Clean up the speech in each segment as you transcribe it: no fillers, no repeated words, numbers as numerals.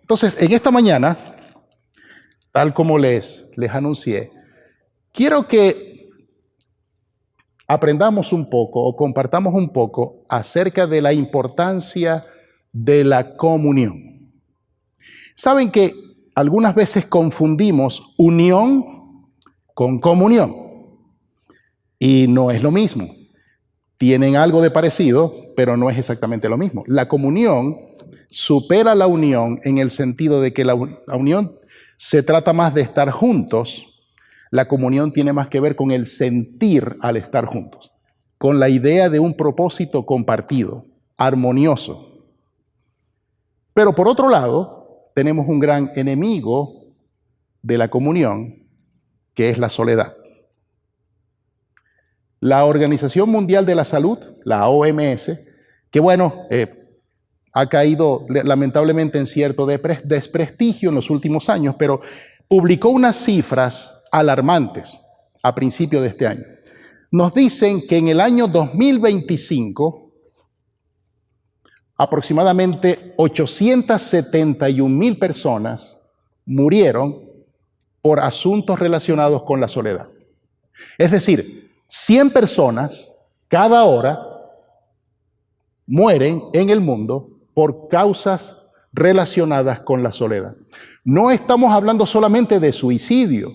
Entonces, en esta mañana, tal como les anuncié, quiero que aprendamos un poco o compartamos un poco acerca de la importancia de la comunión. Saben que algunas veces confundimos unión con comunión y no es lo mismo. Tienen algo de parecido, pero no es exactamente lo mismo. La comunión supera la unión en el sentido de que la unión se trata más de estar juntos. La comunión tiene más que ver con el sentir al estar juntos, con la idea de un propósito compartido, armonioso. Pero por otro lado, tenemos un gran enemigo de la comunión, que es la soledad. La Organización Mundial de la Salud, la OMS, que ha caído lamentablemente en cierto desprestigio en los últimos años, pero publicó unas cifras alarmantes a principios de este año. Nos dicen que en el año 2025, aproximadamente 871,000 personas murieron por asuntos relacionados con la soledad. Es decir, 100 personas cada hora mueren en el mundo por causas relacionadas con la soledad. No estamos hablando solamente de suicidio,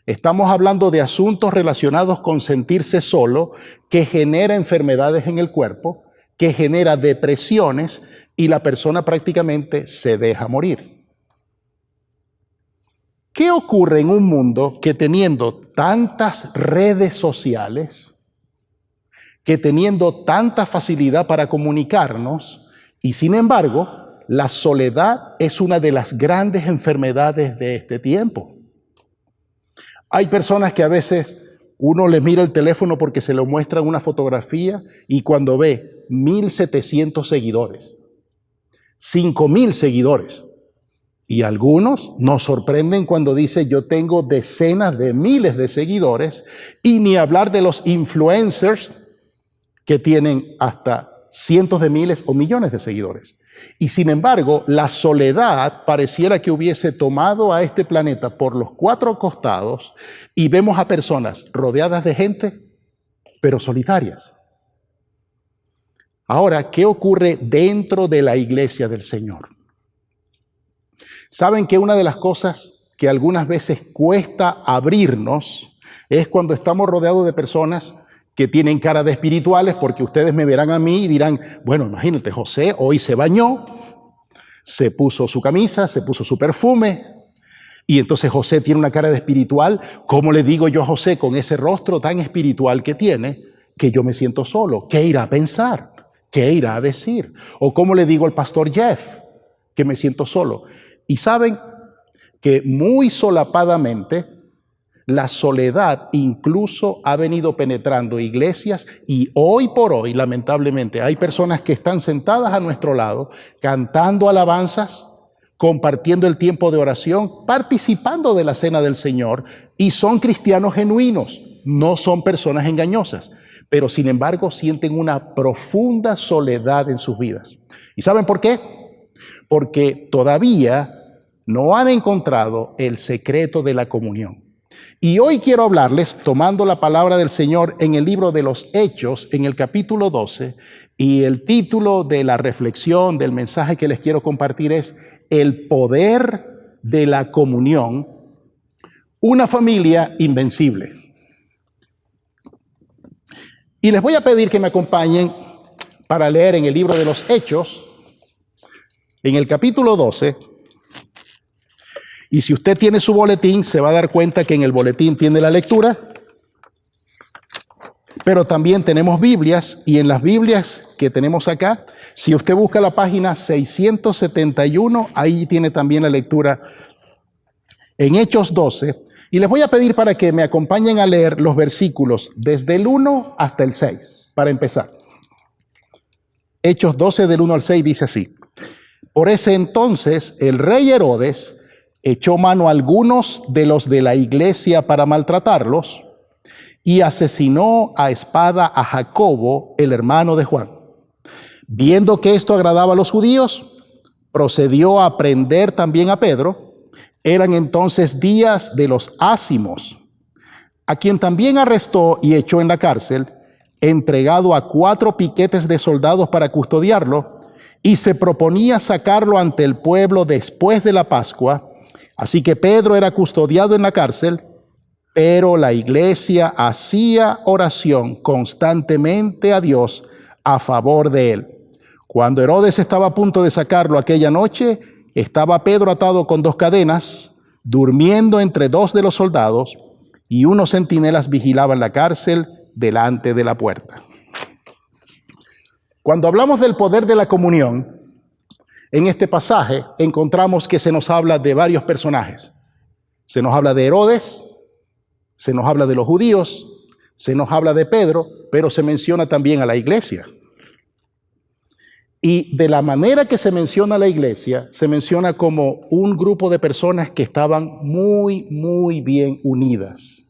estamos hablando de asuntos relacionados con sentirse solo, que genera enfermedades en el cuerpo, que genera depresiones y la persona prácticamente se deja morir. ¿Qué ocurre en un mundo que teniendo tantas redes sociales, que teniendo tanta facilidad para comunicarnos, y sin embargo, la soledad es una de las grandes enfermedades de este tiempo? Hay personas que a veces uno les mira el teléfono porque se le muestra una fotografía y cuando ve 1,700 seguidores, 5,000 seguidores, y algunos nos sorprenden cuando dice yo tengo decenas de miles de seguidores, y ni hablar de los influencers que tienen hasta cientos de miles o millones de seguidores. Y sin embargo, la soledad pareciera que hubiese tomado a este planeta por los 4 costados y vemos a personas rodeadas de gente, pero solitarias. Ahora, ¿qué ocurre dentro de la iglesia del Señor? Saben que una de las cosas que algunas veces cuesta abrirnos es cuando estamos rodeados de personas que tienen cara de espirituales, porque ustedes me verán a mí y dirán, bueno, imagínate, José hoy se bañó, se puso su camisa, se puso su perfume, y entonces José tiene una cara de espiritual. ¿Cómo le digo yo a José con ese rostro tan espiritual que tiene que yo me siento solo? ¿Qué irá a pensar? ¿Qué irá a decir? ¿O cómo le digo al pastor Jeff que me siento solo? Y saben que muy solapadamente la soledad incluso ha venido penetrando iglesias, y hoy por hoy, lamentablemente, hay personas que están sentadas a nuestro lado, cantando alabanzas, compartiendo el tiempo de oración, participando de la cena del Señor, y son cristianos genuinos, no son personas engañosas, pero sin embargo sienten una profunda soledad en sus vidas. ¿Y saben por qué? Porque todavía no han encontrado el secreto de la comunión. Y hoy quiero hablarles, tomando la palabra del Señor en el libro de los Hechos, en el capítulo 12, y el título de la reflexión, del mensaje que les quiero compartir es El poder de la comunión, una familia invencible. Y les voy a pedir que me acompañen para leer en el libro de los Hechos, en el capítulo 12, y si usted tiene su boletín, se va a dar cuenta que en el boletín tiene la lectura, pero también tenemos Biblias, y en las Biblias que tenemos acá, si usted busca la página 671, ahí tiene también la lectura en Hechos 12, y les voy a pedir para que me acompañen a leer los versículos desde el 1 hasta el 6, para empezar. Hechos 12 del 1 al 6 dice así: Por ese entonces el rey Herodes echó mano a algunos de los de la iglesia para maltratarlos y asesinó a espada a Jacobo, el hermano de Juan. Viendo que esto agradaba a los judíos, procedió a prender también a Pedro. Eran entonces días de los ázimos, a quien también arrestó y echó en la cárcel, entregado a 4 piquetes de soldados para custodiarlo, y se proponía sacarlo ante el pueblo después de la Pascua. Así que Pedro era custodiado en la cárcel, pero la iglesia hacía oración constantemente a Dios a favor de él. Cuando Herodes estaba a punto de sacarlo aquella noche, estaba Pedro atado con 2 cadenas, durmiendo entre 2 de los soldados, y unos centinelas vigilaban la cárcel delante de la puerta. Cuando hablamos del poder de la comunión, en este pasaje encontramos que se nos habla de varios personajes. Se nos habla de Herodes, se nos habla de los judíos, se nos habla de Pedro, pero se menciona también a la iglesia. Y de la manera que se menciona a la iglesia, se menciona como un grupo de personas que estaban muy bien unidas.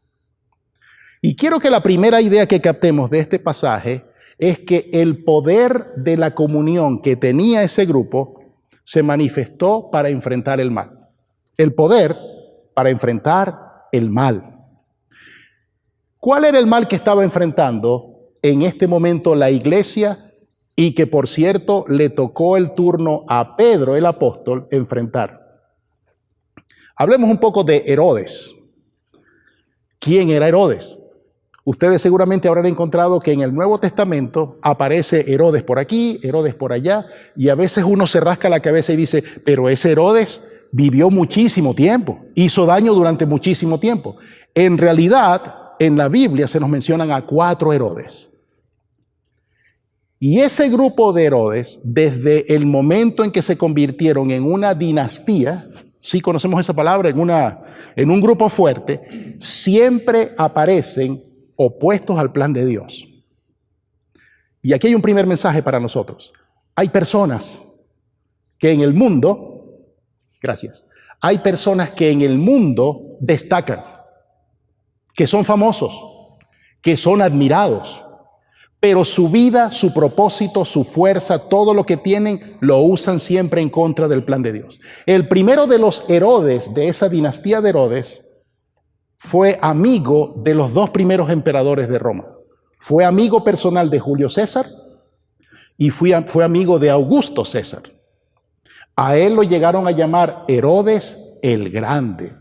Y quiero que la primera idea que captemos de este pasaje es que el poder de la comunión que tenía ese grupo se manifestó para enfrentar el mal. El poder para enfrentar el mal. ¿Cuál era el mal que estaba enfrentando en este momento la iglesia? Y que, por cierto, le tocó el turno a Pedro, el apóstol, enfrentar. Hablemos un poco de Herodes. ¿Quién era Herodes? Ustedes seguramente habrán encontrado que en el Nuevo Testamento aparece Herodes por aquí, Herodes por allá, y a veces uno se rasca la cabeza y dice, pero ese Herodes vivió muchísimo tiempo, hizo daño durante muchísimo tiempo. En realidad, en la Biblia se nos mencionan a 4 Herodes. Y ese grupo de Herodes, desde el momento en que se convirtieron en una dinastía, sí conocemos esa palabra, en un grupo fuerte, siempre aparecen opuestos al plan de Dios. Y aquí hay un primer mensaje para nosotros. Hay personas que en el mundo, hay personas que en el mundo destacan, que son famosos, que son admirados, pero su vida, su propósito, su fuerza, todo lo que tienen, lo usan siempre en contra del plan de Dios. El primero de los Herodes, de esa dinastía de Herodes, fue amigo de los 2 primeros emperadores de Roma. Fue amigo personal de Julio César y fue amigo de Augusto César. A él lo llegaron a llamar Herodes el Grande.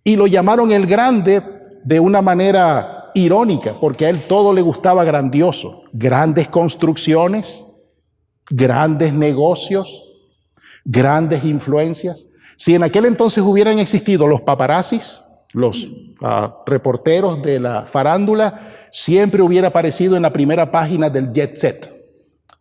Y lo llamaron el Grande de una manera irónica, porque a él todo le gustaba grandioso. Grandes construcciones, grandes negocios, grandes influencias. Si en aquel entonces hubieran existido los paparazzis, los reporteros de la farándula, siempre hubiera aparecido en la primera página del Jet Set.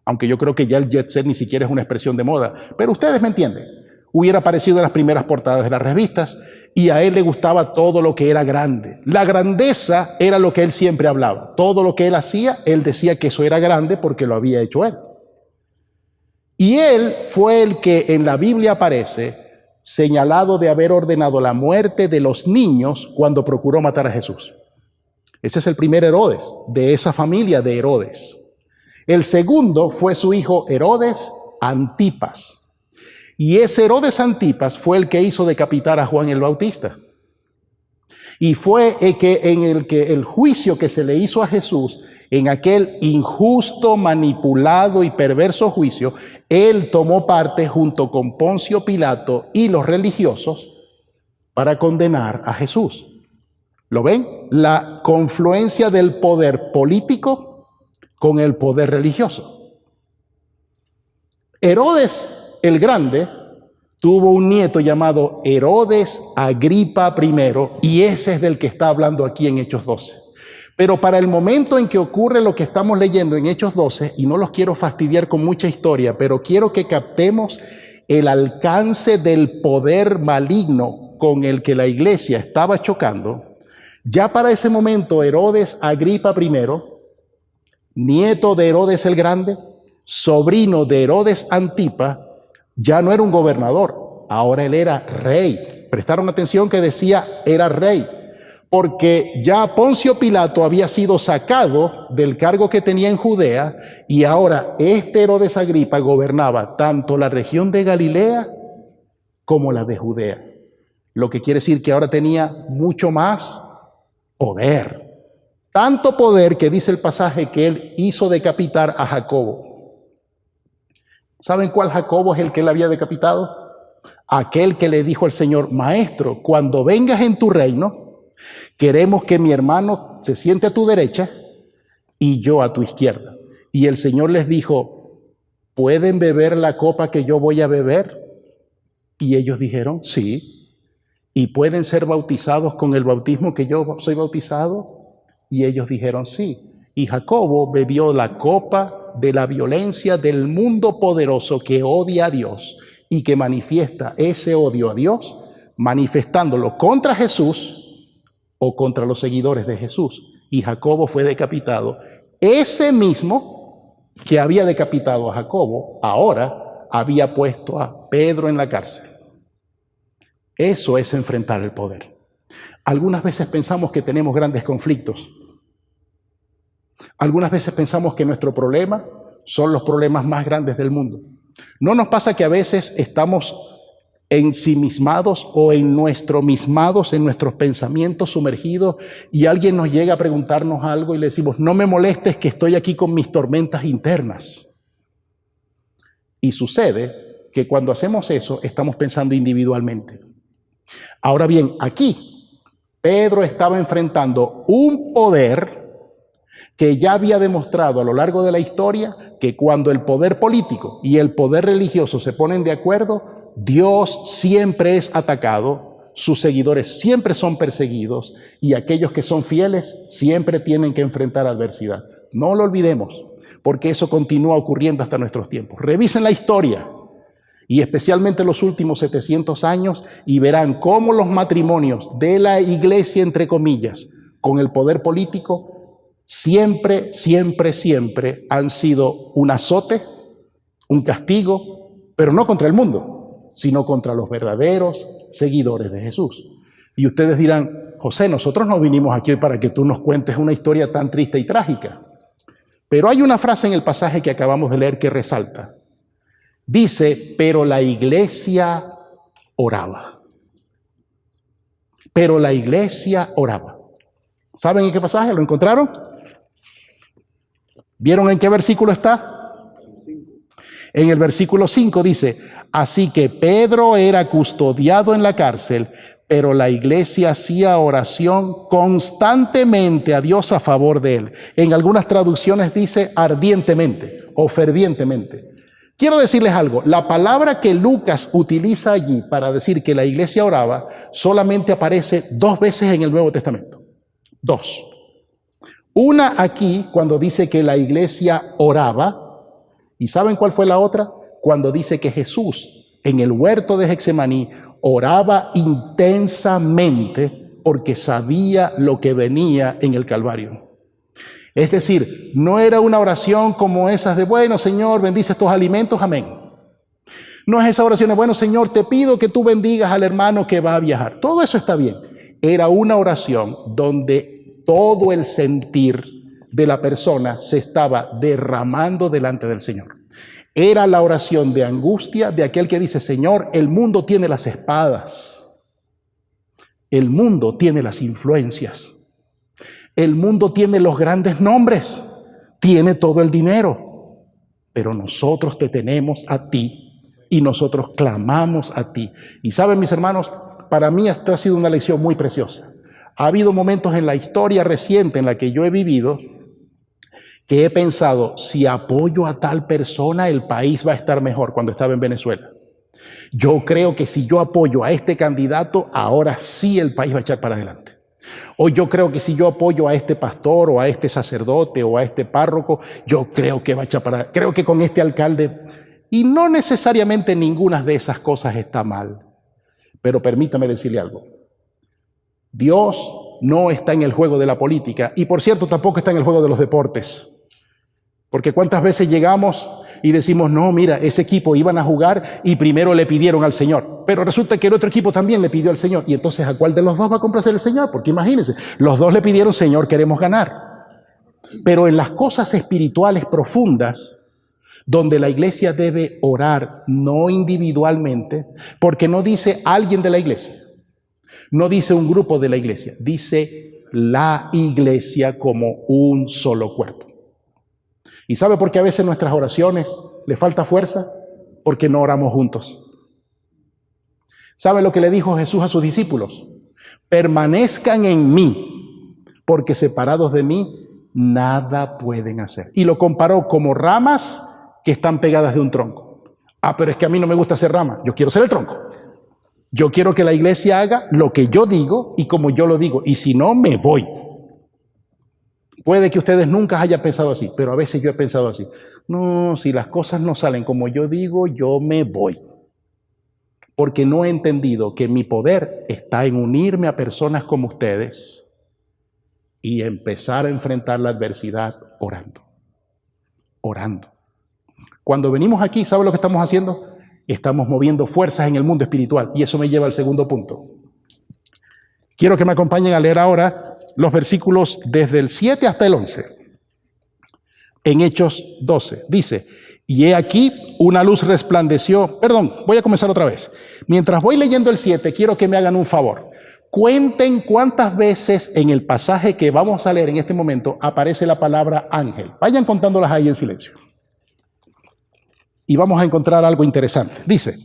Aunque yo creo que ya el Jet Set ni siquiera es una expresión de moda. Pero ustedes me entienden. Hubiera aparecido en las primeras portadas de las revistas. Y a él le gustaba todo lo que era grande. La grandeza era lo que él siempre hablaba. Todo lo que él hacía, él decía que eso era grande porque lo había hecho él. Y él fue el que en la Biblia aparece señalado de haber ordenado la muerte de los niños cuando procuró matar a Jesús. Ese es el primer Herodes, de esa familia de Herodes. El segundo fue su hijo Herodes Antipas. Y ese Herodes Antipas fue el que hizo decapitar a Juan el Bautista. Y fue el juicio que se le hizo a Jesús, en aquel injusto, manipulado y perverso juicio, él tomó parte junto con Poncio Pilato y los religiosos para condenar a Jesús. ¿Lo ven? La confluencia del poder político con el poder religioso. Herodes el Grande tuvo un nieto llamado Herodes Agripa I, y ese es del que está hablando aquí en Hechos 12. Pero para el momento en que ocurre lo que estamos leyendo en Hechos 12, y no los quiero fastidiar con mucha historia, pero quiero que captemos el alcance del poder maligno con el que la iglesia estaba chocando. Ya para ese momento, Herodes Agripa I, nieto de Herodes el Grande, sobrino de Herodes Antipas, ya no era un gobernador, ahora él era rey. Prestaron atención que decía era rey, porque ya Poncio Pilato había sido sacado del cargo que tenía en Judea y ahora este Herodes Agripa gobernaba tanto la región de Galilea como la de Judea. Lo que quiere decir que ahora tenía mucho más poder. Tanto poder que dice el pasaje que él hizo decapitar a Jacobo. ¿Saben cuál Jacobo es el que él había decapitado? Aquel que le dijo al Señor: Maestro, cuando vengas en tu reino, queremos que mi hermano se siente a tu derecha y yo a tu izquierda. Y el Señor les dijo: ¿pueden beber la copa que yo voy a beber? Y ellos dijeron: sí. ¿Y pueden ser bautizados con el bautismo que yo soy bautizado? Y ellos dijeron: sí. Y Jacobo bebió la copa de la violencia del mundo poderoso que odia a Dios y que manifiesta ese odio a Dios, manifestándolo contra Jesús o contra los seguidores de Jesús. Y Jacobo fue decapitado. Ese mismo que había decapitado a Jacobo, ahora había puesto a Pedro en la cárcel. Eso es enfrentar el poder. Algunas veces pensamos que tenemos grandes conflictos. Algunas veces pensamos que nuestro problema son los problemas más grandes del mundo. ¿No nos pasa que a veces estamos ensimismados o mismados en nuestros pensamientos sumergidos y alguien nos llega a preguntarnos algo y le decimos: no me molestes que estoy aquí con mis tormentas internas? Y sucede que cuando hacemos eso estamos pensando individualmente. Ahora bien, aquí Pedro estaba enfrentando un poder que ya había demostrado a lo largo de la historia que cuando el poder político y el poder religioso se ponen de acuerdo, Dios siempre es atacado, sus seguidores siempre son perseguidos y aquellos que son fieles siempre tienen que enfrentar adversidad. No lo olvidemos, porque eso continúa ocurriendo hasta nuestros tiempos. Revisen la historia y especialmente los últimos 700 años y verán cómo los matrimonios de la iglesia, entre comillas, con el poder político, siempre han sido un azote, un castigo, pero no contra el mundo, sino contra los verdaderos seguidores de Jesús. Y ustedes dirán: José, nosotros no vinimos aquí hoy para que tú nos cuentes una historia tan triste y trágica. Pero hay una frase en el pasaje que acabamos de leer que resalta. Dice: pero la iglesia oraba. Pero la iglesia oraba. ¿Saben en qué pasaje? ¿Lo encontraron? ¿Vieron en qué versículo está? En el versículo 5 dice: así que Pedro era custodiado en la cárcel, pero la iglesia hacía oración constantemente a Dios a favor de él. En algunas traducciones dice ardientemente o fervientemente. Quiero decirles algo, la palabra que Lucas utiliza allí para decir que la iglesia oraba solamente aparece 2 veces en el Nuevo Testamento. 2. Una aquí cuando dice que la iglesia oraba, ¿y saben cuál fue la otra? Cuando dice que Jesús en el huerto de Getsemaní oraba intensamente porque sabía lo que venía en el Calvario. Es decir, no era una oración como esas de: bueno, Señor, bendice estos alimentos, amén. No es esa oración de: bueno, Señor, te pido que tú bendigas al hermano que va a viajar. Todo eso está bien. Era una oración donde todo el sentir de la persona se estaba derramando delante del Señor. Era la oración de angustia de aquel que dice: Señor, el mundo tiene las espadas, el mundo tiene las influencias, el mundo tiene los grandes nombres, tiene todo el dinero, pero nosotros te tenemos a ti y nosotros clamamos a ti. Y saben, mis hermanos, para mí esta ha sido una lección muy preciosa. Ha habido momentos en la historia reciente en la que yo he vivido que he pensado: si apoyo a tal persona, el país va a estar mejor. Cuando estaba en Venezuela, yo creo que si yo apoyo a este candidato, ahora sí el país va a echar para adelante. O yo creo que si yo apoyo a este pastor o a este sacerdote o a este párroco, yo creo que va a echar para adelante. Creo que con este alcalde. Y no necesariamente ninguna de esas cosas está mal. Pero permítame decirle algo. Dios no está en el juego de la política y, por cierto, tampoco está en el juego de los deportes. Porque cuántas veces llegamos y decimos: no, mira, ese equipo iban a jugar y primero le pidieron al Señor. no, pero resulta que el otro equipo también le pidió al Señor. Y entonces, ¿a cuál de los dos va a complacer el Señor? Porque imagínense, los dos le pidieron, Señor, queremos ganar. Pero en las cosas espirituales profundas, donde la iglesia debe orar, no individualmente, porque no dice alguien de la iglesia, no dice un grupo de la iglesia, dice la iglesia como un solo cuerpo. ¿Y sabe por qué a veces nuestras oraciones le falta fuerza? Porque no oramos juntos. ¿Sabe lo que le dijo Jesús a sus discípulos? Permanezcan en mí, porque separados de mí nada pueden hacer. Y lo comparó como ramas que están pegadas de un tronco. Ah, pero es que a mí no me gusta ser rama, yo quiero ser el tronco. Yo quiero que la iglesia haga lo que yo digo y como yo lo digo, y si no, me voy. Puede que ustedes nunca hayan pensado así, pero a veces yo he pensado así. No, si las cosas no salen como yo digo, yo me voy. Porque no he entendido que mi poder está en unirme a personas como ustedes y empezar a enfrentar la adversidad orando. Orando. Cuando venimos aquí, ¿sabe lo que estamos haciendo? Estamos moviendo fuerzas en el mundo espiritual. Y eso me lleva al segundo punto. Quiero que me acompañen a leer ahora los versículos desde el 7 hasta el 11. En Hechos 12. Dice, y he aquí una luz resplandeció. Perdón, voy a comenzar otra vez. Mientras voy leyendo el 7, quiero que me hagan un favor. Cuenten cuántas veces en el pasaje que vamos a leer en este momento aparece la palabra ángel. Vayan contándolas ahí en silencio. Y vamos a encontrar algo interesante. Dice,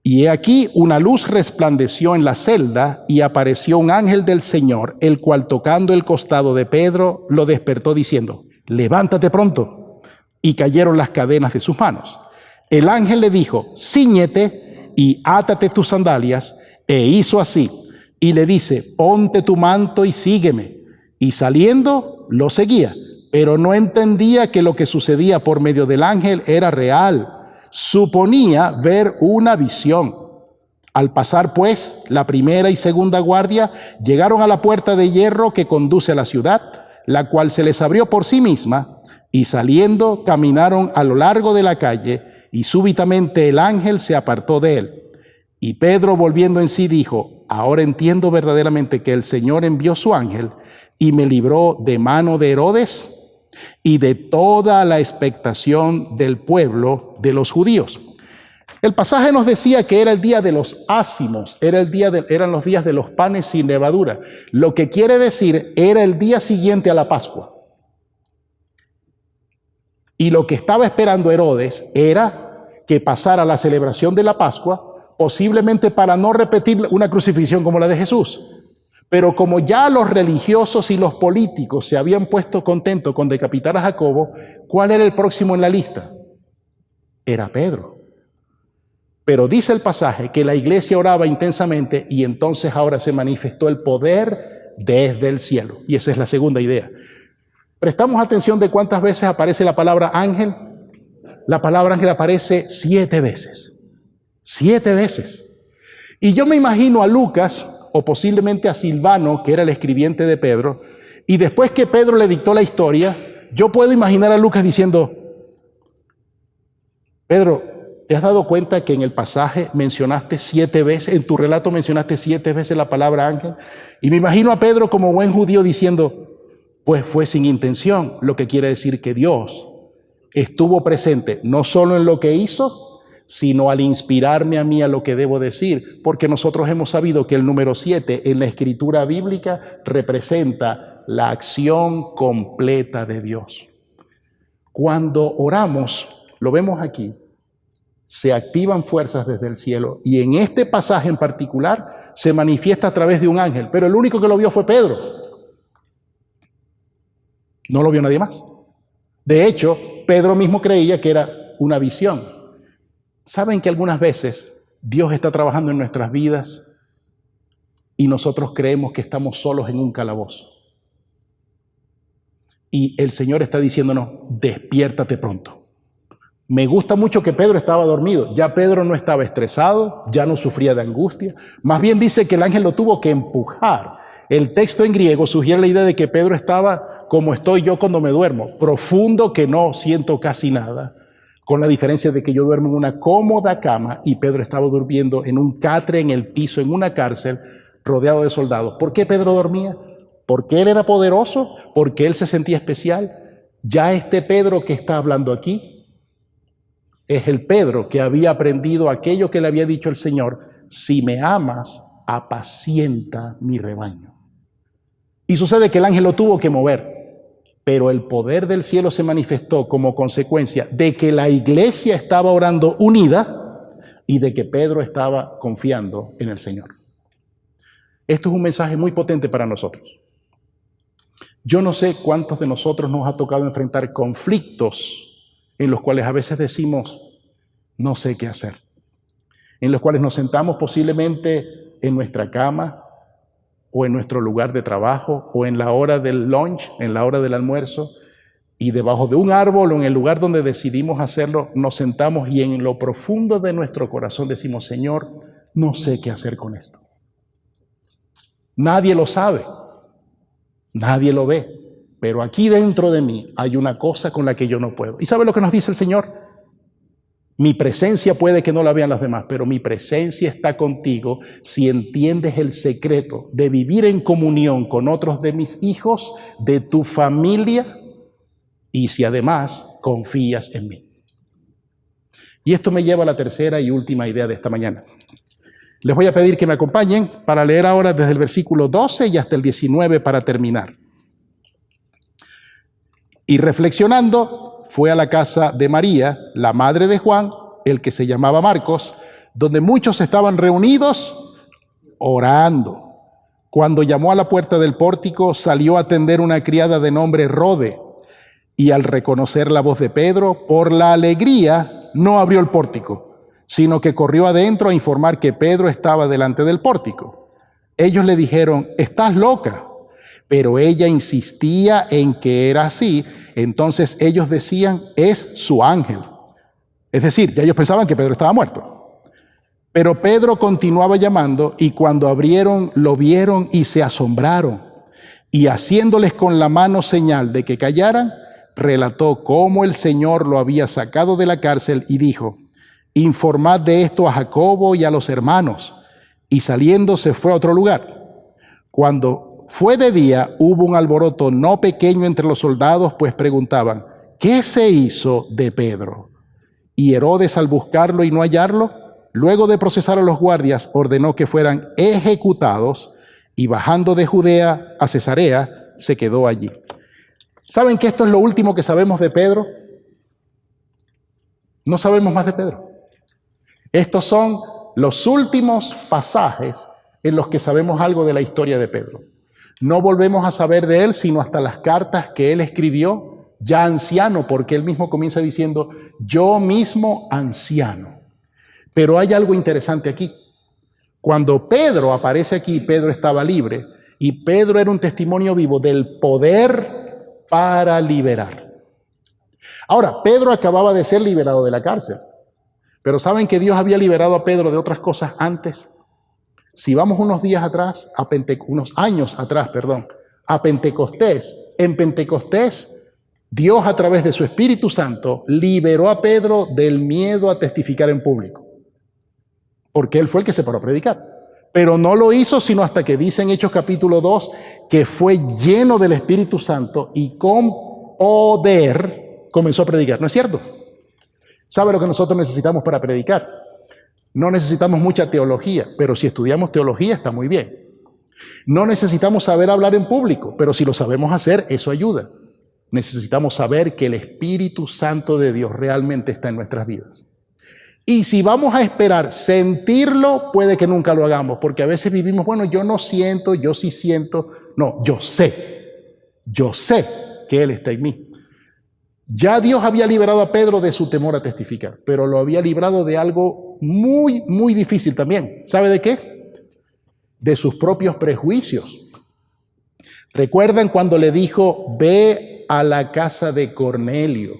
y he aquí una luz resplandeció en la celda y apareció un ángel del Señor, el cual tocando el costado de Pedro lo despertó diciendo, levántate pronto. Y cayeron las cadenas de sus manos. El ángel le dijo, cíñete y átate tus sandalias. E hizo así. Y le dice, ponte tu manto y sígueme. Y saliendo lo seguía. Pero no entendía que lo que sucedía por medio del ángel era real. Suponía ver una visión. Al pasar pues la primera y segunda guardia, llegaron a la puerta de hierro que conduce a la ciudad, la cual se les abrió por sí misma, y saliendo caminaron a lo largo de la calle, y súbitamente el ángel se apartó de él. Y Pedro, volviendo en sí, dijo, ahora entiendo verdaderamente que el Señor envió su ángel y me libró de mano de Herodes y de toda la expectación del pueblo de los judíos. El pasaje nos decía que era el día de los ácimos, eran los días de los panes sin levadura, lo que quiere decir era el día siguiente a la Pascua. Y lo que estaba esperando Herodes era que pasara la celebración de la Pascua, posiblemente para no repetir una crucifixión como la de Jesús. Pero como ya los religiosos y los políticos se habían puesto contentos con decapitar a Jacobo, ¿cuál era el próximo en la lista? Era Pedro. Pero dice el pasaje que la iglesia oraba intensamente y entonces ahora se manifestó el poder desde el cielo. Y esa es la segunda idea. Prestamos atención de cuántas veces aparece la palabra ángel. La palabra ángel aparece 7 veces. 7 veces. Y yo me imagino a Lucas, o posiblemente a Silvano, que era el escribiente de Pedro, y después que Pedro le dictó la historia, yo puedo imaginar a Lucas diciendo, Pedro, ¿te has dado cuenta que en el pasaje mencionaste 7 veces, en tu relato mencionaste 7 veces la palabra ángel? Y me imagino a Pedro como buen judío diciendo, pues fue sin intención, lo que quiere decir que Dios estuvo presente no solo en lo que hizo, sino al inspirarme a mí a lo que debo decir, porque nosotros hemos sabido que el número 7 en la escritura bíblica representa la acción completa de Dios. Cuando oramos, lo vemos aquí, se activan fuerzas desde el cielo y en este pasaje en particular se manifiesta a través de un ángel, pero el único que lo vio fue Pedro. No lo vio nadie más. De hecho, Pedro mismo creía que era una visión. ¿Saben que algunas veces Dios está trabajando en nuestras vidas y nosotros creemos que estamos solos en un calabozo? Y el Señor está diciéndonos, despiértate pronto. Me gusta mucho que Pedro estaba dormido. Ya Pedro no estaba estresado, ya no sufría de angustia. Más bien dice que el ángel lo tuvo que empujar. El texto en griego sugiere la idea de que Pedro estaba como estoy yo cuando me duermo, profundo que no siento casi nada, con la diferencia de que yo duermo en una cómoda cama y Pedro estaba durmiendo en un catre en el piso, en una cárcel, rodeado de soldados. ¿Por qué Pedro dormía? ¿Porque él era poderoso? ¿Porque él se sentía especial? Ya este Pedro que está hablando aquí es el Pedro que había aprendido aquello que le había dicho el Señor: si me amas, apacienta mi rebaño. Y sucede que el ángel lo tuvo que mover. Pero el poder del cielo se manifestó como consecuencia de que la iglesia estaba orando unida y de que Pedro estaba confiando en el Señor. Esto es un mensaje muy potente para nosotros. Yo no sé cuántos de nosotros nos ha tocado enfrentar conflictos en los cuales a veces decimos, no sé qué hacer. En los cuales nos sentamos posiblemente en nuestra cama, o en nuestro lugar de trabajo, o en la hora del lunch, en la hora del almuerzo, y debajo de un árbol o en el lugar donde decidimos hacerlo, nos sentamos y en lo profundo de nuestro corazón decimos: Señor, no sé qué hacer con esto. Nadie lo sabe, nadie lo ve, pero aquí dentro de mí hay una cosa con la que yo no puedo. ¿Y sabe lo que nos dice el Señor? Mi presencia puede que no la vean los demás, pero mi presencia está contigo si entiendes el secreto de vivir en comunión con otros de mis hijos, de tu familia, y si además confías en mí. Y esto me lleva a la tercera y última idea de esta mañana. Les voy a pedir que me acompañen para leer ahora desde el versículo 12 y hasta el 19 para terminar. Y reflexionando, fue a la casa de María, la madre de Juan, el que se llamaba Marcos, donde muchos estaban reunidos orando. Cuando llamó a la puerta del pórtico, salió a atender una criada de nombre Rode, y al reconocer la voz de Pedro, por la alegría, no abrió el pórtico, sino que corrió adentro a informar que Pedro estaba delante del pórtico. Ellos le dijeron: «¿Estás loca?». Pero ella insistía en que era así. Entonces ellos decían: «Es su ángel». Es decir, ya ellos pensaban que Pedro estaba muerto. Pero Pedro continuaba llamando, y cuando abrieron, lo vieron y se asombraron. Y haciéndoles con la mano señal de que callaran, relató cómo el Señor lo había sacado de la cárcel y dijo: «Informad de esto a Jacobo y a los hermanos». Y saliendo se fue a otro lugar. Cuando fue de día, hubo un alboroto no pequeño entre los soldados, pues preguntaban: «¿Qué se hizo de Pedro?». Y Herodes, al buscarlo y no hallarlo, luego de procesar a los guardias, ordenó que fueran ejecutados, y bajando de Judea a Cesarea, se quedó allí. ¿Saben que esto es lo último que sabemos de Pedro? No sabemos más de Pedro. Estos son los últimos pasajes en los que sabemos algo de la historia de Pedro. No volvemos a saber de él sino hasta las cartas que él escribió ya anciano, porque él mismo comienza diciendo: «Yo mismo anciano». Pero hay algo interesante aquí. Cuando Pedro aparece aquí, Pedro estaba libre, y Pedro era un testimonio vivo del poder para liberar. Ahora, Pedro acababa de ser liberado de la cárcel, pero ¿saben que Dios había liberado a Pedro de otras cosas antes? Si vamos unos años atrás, a Pentecostés, en Pentecostés, Dios a través de su Espíritu Santo liberó a Pedro del miedo a testificar en público, porque él fue el que se paró a predicar. Pero no lo hizo sino hasta que dice en Hechos capítulo 2 que fue lleno del Espíritu Santo y con poder comenzó a predicar. ¿No es cierto? ¿Sabe lo que nosotros necesitamos para predicar? No necesitamos mucha teología, pero si estudiamos teología está muy bien. No necesitamos saber hablar en público, pero si lo sabemos hacer, eso ayuda. Necesitamos saber que el Espíritu Santo de Dios realmente está en nuestras vidas. Y si vamos a esperar sentirlo, puede que nunca lo hagamos, porque a veces vivimos: bueno, yo no siento, yo sí siento. No, yo sé que Él está en mí. Ya Dios había liberado a Pedro de su temor a testificar, pero lo había librado de algo muy, muy difícil también. ¿Sabe de qué? De sus propios prejuicios. ¿Recuerdan cuando le dijo: «Ve a la casa de Cornelio»?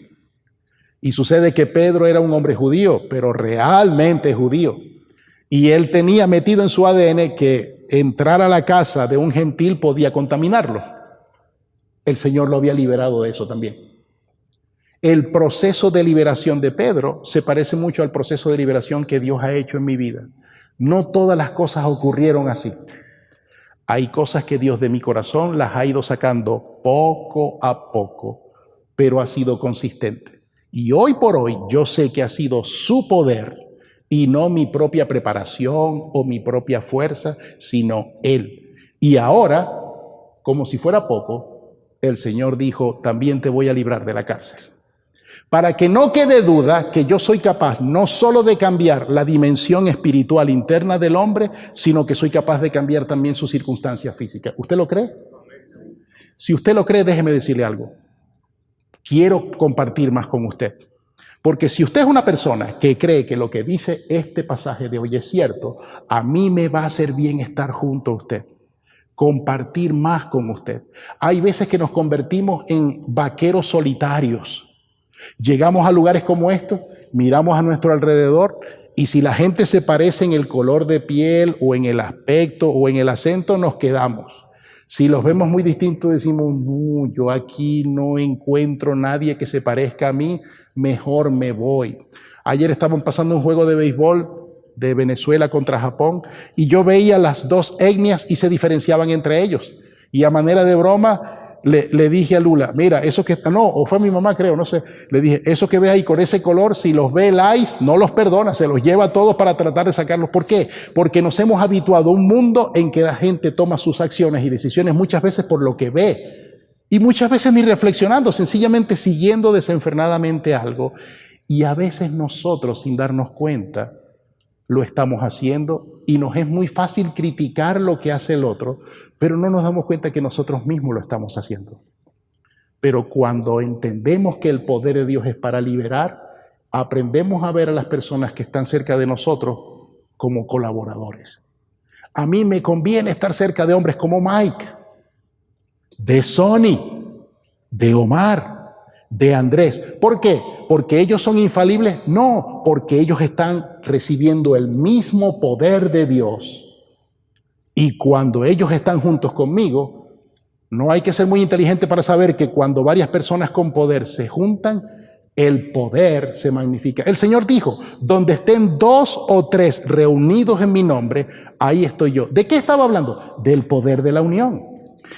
Y sucede que Pedro era un hombre judío, pero realmente judío. Y él tenía metido en su ADN que entrar a la casa de un gentil podía contaminarlo. El Señor lo había liberado de eso también. El proceso de liberación de Pedro se parece mucho al proceso de liberación que Dios ha hecho en mi vida. No todas las cosas ocurrieron así. Hay cosas que Dios de mi corazón las ha ido sacando poco a poco, pero ha sido consistente. Y hoy por hoy yo sé que ha sido su poder y no mi propia preparación o mi propia fuerza, sino Él. Y ahora, como si fuera poco, el Señor dijo, también te voy a librar de la cárcel. Para que no quede duda que yo soy capaz no solo de cambiar la dimensión espiritual interna del hombre, sino que soy capaz de cambiar también sus circunstancias físicas. ¿Usted lo cree? Si usted lo cree, déjeme decirle algo. Quiero compartir más con usted. Porque si usted es una persona que cree que lo que dice este pasaje de hoy es cierto, a mí me va a hacer bien estar junto a usted. Compartir más con usted. Hay veces que nos convertimos en vaqueros solitarios. Llegamos a lugares como estos, miramos a nuestro alrededor y si la gente se parece en el color de piel o en el aspecto o en el acento, nos quedamos. Si los vemos muy distintos, decimos, no, yo aquí no encuentro nadie que se parezca a mí, mejor me voy. Ayer estaban pasando un juego de béisbol de Venezuela contra Japón y yo veía las dos etnias y se diferenciaban entre ellos. Y a manera de broma, le dije a Lula, mira, eso que está, no, o fue mi mamá creo, no sé, le dije, eso que ves ahí con ese color, si los ve el ICE, no los perdona, se los lleva a todos para tratar de sacarlos. ¿Por qué? Porque nos hemos habituado a un mundo en que la gente toma sus acciones y decisiones muchas veces por lo que ve, y muchas veces ni reflexionando, sencillamente siguiendo desenfrenadamente algo, y a veces nosotros, sin darnos cuenta, lo estamos haciendo, y nos es muy fácil criticar lo que hace el otro, pero no nos damos cuenta que nosotros mismos lo estamos haciendo. Pero cuando entendemos que el poder de Dios es para liberar, aprendemos a ver a las personas que están cerca de nosotros como colaboradores. A mí me conviene estar cerca de hombres como Mike, de Sonny, de Omar, de Andrés. ¿Por qué? ¿Porque ellos son infalibles? No, porque ellos están recibiendo el mismo poder de Dios. Y cuando ellos están juntos conmigo, no hay que ser muy inteligente para saber que cuando varias personas con poder se juntan, el poder se magnifica. El Señor dijo, donde estén 2 o 3 reunidos en mi nombre, ahí estoy yo. ¿De qué estaba hablando? Del poder de la unión.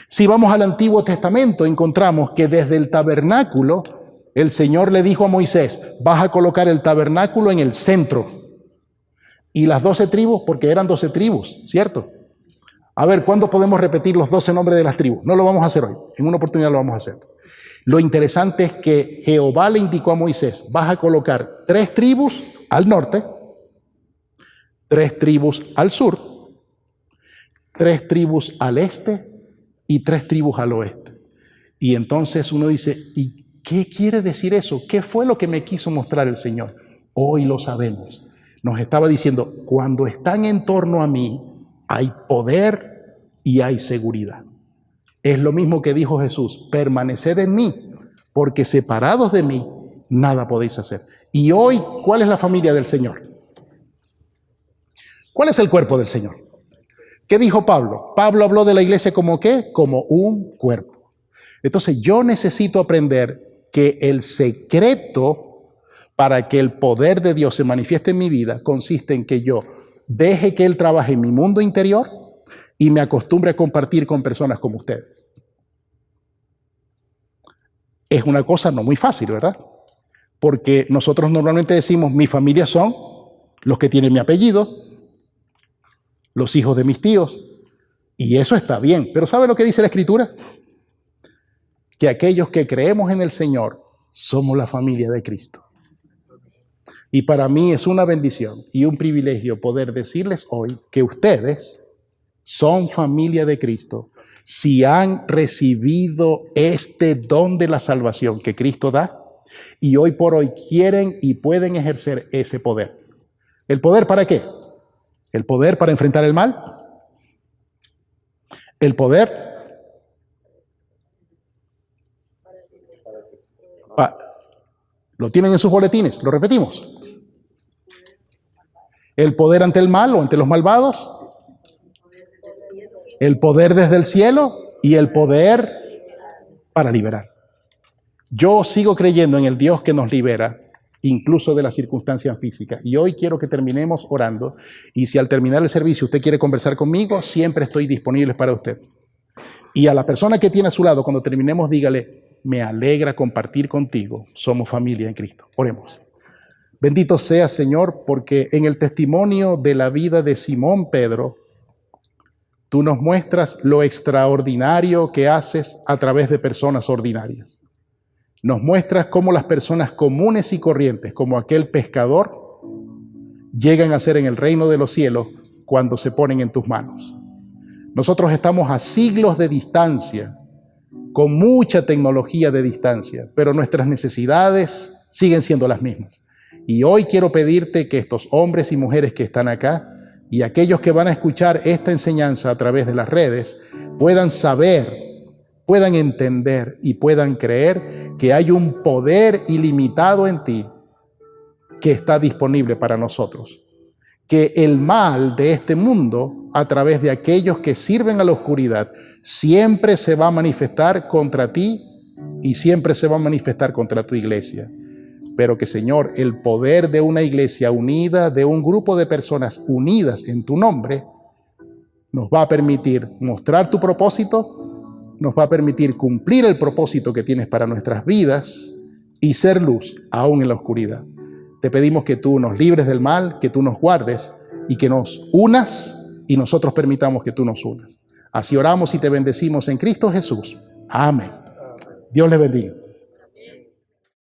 Si vamos al Antiguo Testamento, encontramos que desde el tabernáculo, el Señor le dijo a Moisés, vas a colocar el tabernáculo en el centro. Y las 12 tribus, porque eran 12 tribus, ¿cierto? A ver, ¿cuándo podemos repetir los 12 nombres de las tribus? No lo vamos a hacer hoy, en una oportunidad lo vamos a hacer. Lo interesante es que Jehová le indicó a Moisés, vas a colocar 3 tribus al norte, 3 tribus al sur, 3 tribus al este y 3 tribus al oeste. Y entonces uno dice, ¿y qué quiere decir eso? ¿Qué fue lo que me quiso mostrar el Señor? Hoy lo sabemos. Nos estaba diciendo, cuando están en torno a mí, hay poder y hay seguridad. Es lo mismo que dijo Jesús, permaneced en mí, porque separados de mí, nada podéis hacer. Y hoy, ¿cuál es la familia del Señor? ¿Cuál es el cuerpo del Señor? ¿Qué dijo Pablo? Pablo habló de la iglesia como ¿qué? Como un cuerpo. Entonces yo necesito aprender que el secreto para que el poder de Dios se manifieste en mi vida consiste en que yo deje que Él trabaje en mi mundo interior y me acostumbre a compartir con personas como ustedes. Es una cosa no muy fácil, ¿verdad? Porque nosotros normalmente decimos, mi familia son los que tienen mi apellido, los hijos de mis tíos, y eso está bien. Pero ¿sabe lo que dice la Escritura? Que aquellos que creemos en el Señor somos la familia de Cristo. Y para mí es una bendición y un privilegio poder decirles hoy que ustedes son familia de Cristo si han recibido este don de la salvación que Cristo da y hoy por hoy quieren y pueden ejercer ese poder. ¿El poder para qué? ¿El poder para enfrentar el mal? ¿El poder? ¿Lo tienen en sus boletines? ¿Lo repetimos? ¿El poder ante el mal o ante los malvados? El poder desde el cielo y el poder para liberar. Yo sigo creyendo en el Dios que nos libera, incluso de las circunstancias físicas. Y hoy quiero que terminemos orando. Y si al terminar el servicio usted quiere conversar conmigo, siempre estoy disponible para usted. Y a la persona que tiene a su lado, cuando terminemos, dígale, me alegra compartir contigo. Somos familia en Cristo. Oremos. Bendito sea, Señor, porque en el testimonio de la vida de Simón Pedro, tú nos muestras lo extraordinario que haces a través de personas ordinarias. Nos muestras cómo las personas comunes y corrientes, como aquel pescador, llegan a ser en el reino de los cielos cuando se ponen en tus manos. Nosotros estamos a siglos de distancia, con mucha tecnología de distancia, pero nuestras necesidades siguen siendo las mismas. Y hoy quiero pedirte que estos hombres y mujeres que están acá y aquellos que van a escuchar esta enseñanza a través de las redes puedan saber, puedan entender y puedan creer que hay un poder ilimitado en ti que está disponible para nosotros. Que el mal de este mundo, a través de aquellos que sirven a la oscuridad, siempre se va a manifestar contra ti y siempre se va a manifestar contra tu iglesia. Pero que, Señor, el poder de una iglesia unida, de un grupo de personas unidas en tu nombre, nos va a permitir mostrar tu propósito, nos va a permitir cumplir el propósito que tienes para nuestras vidas y ser luz aún en la oscuridad. Te pedimos que tú nos libres del mal, que tú nos guardes y que nos unas y nosotros permitamos que tú nos unas. Así oramos y te bendecimos en Cristo Jesús. Amén. Dios les bendiga.